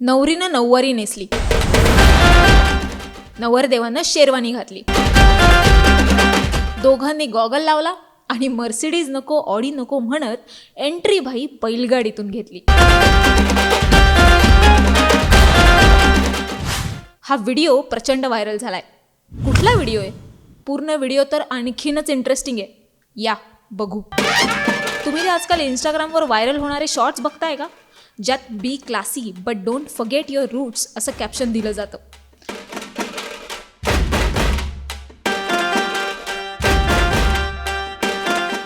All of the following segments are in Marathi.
नवरीनं नऊवारी नेसली, नवरदेवानं शेरवानी घातली, दोघांनी गॉगल लावला आणि मर्सिडीज नको ऑडी नको म्हणत एंट्री भाई बैलगाडीतून घेतली. हा व्हिडिओ प्रचंड व्हायरल झालाय. कुठला व्हिडिओ आहे? पूर्ण व्हिडिओ तर आणखीनच इंटरेस्टिंग आहे. या बघू. तुम्ही आजकाल इंस्टाग्रामवर व्हायरल होणारे शॉर्ट्स बघताय का, ज्यात be classy but don't forget your roots असं कॅप्शन दिलं जातं.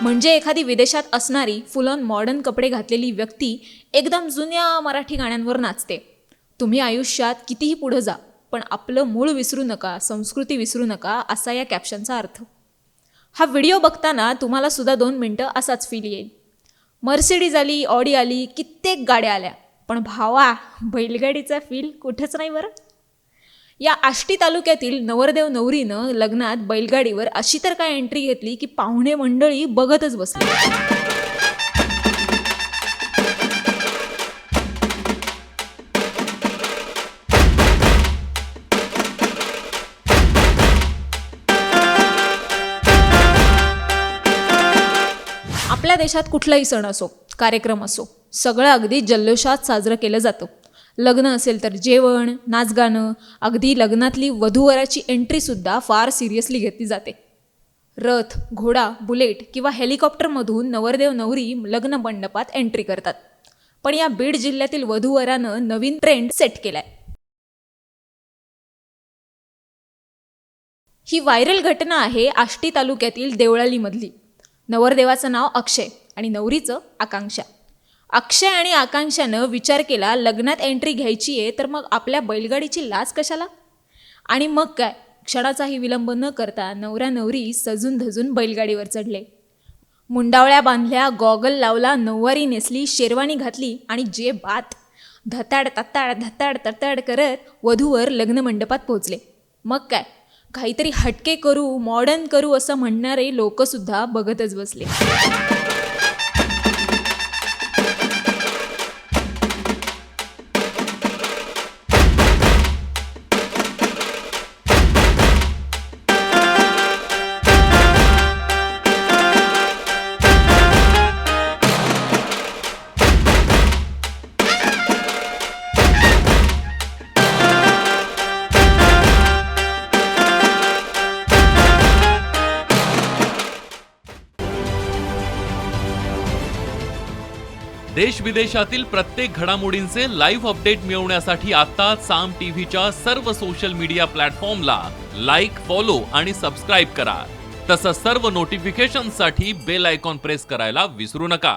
म्हणजे एखादी विदेशात असणारी फुल ऑन मॉडर्न कपडे घातलेली व्यक्ती एकदम जुन्या मराठी गाण्यांवर नाचते. तुम्ही आयुष्यात कितीही पुढे जा, पण आपलं मूळ विसरू नका, संस्कृती विसरू नका, असा या कॅप्शनचा अर्थ. हा व्हिडिओ बघताना तुम्हाला सुद्धा 2 मिनटं असाच फील येईल. मर्सिडीज आली, ऑडी आली, कित्येक गाड्या आल्या, पण भावा बैलगाडीचा फील कुठेच नाही बरं. या आष्टी तालुक्यातील नवरदेव नवरीनं लग्नात बैलगाडीवर अशी तर काय एंट्री घेतली की पाहुणे मंडळी बघतच बसली. आपल्या देशात कुठलाही सण असो, कार्यक्रम असो, सगळं अगदी जल्लोषात साजरं केलं जातं. लग्न असेल तर जेवण, नाचगाणं, अगदी लग्नातली वधूवराची एंट्रीसुद्धा फार सिरियसली घेतली जाते. रथ, घोडा, बुलेट किंवा हेलिकॉप्टरमधून नवरदेव नवरी लग्न मंडपात एंट्री करतात. पण या बीड जिल्ह्यातील वधूवरानं नवीन ट्रेंड सेट केलाय. ही व्हायरल घटना आहे आष्टी तालुक्यातील देवळालीमधली. नवरदेवाचं नाव अक्षय आणि नवरीचं आकांक्षा. अक्षय आणि आकांक्षानं विचार केला, लग्नात एंट्री घ्यायची आहे तर मग आपल्या बैलगाडीची लाज कशाला. आणि मग काय, क्षणाचाही विलंब न करता नवरा नवरी सजून धजून बैलगाडीवर चढले. मुंडावळ्या बांधल्या, गॉगल लावला, नऊवारी नेसली, शेरवानी घातली आणि जे बात, धताड तताड धताड तताड करत वधूवर लग्न मंडपात पोहोचले. मग काय, काहीतरी हटके करू, मॉडर्न करू असं म्हणणारे लोकसुद्धा बघतच बसले. देश विदेशातील प्रत्येक घडामोडींचे लाईव्ह अपडेट मिळवण्यासाठी आता साम टीव्हीच्या सर्व सोशल मीडिया प्लॅटफॉर्मला लाईक, फॉलो आणि सबस्क्राईब करा. तसंच सर्व नोटिफिकेशनसाठी बेल आयकॉन प्रेस करायला विसरू नका.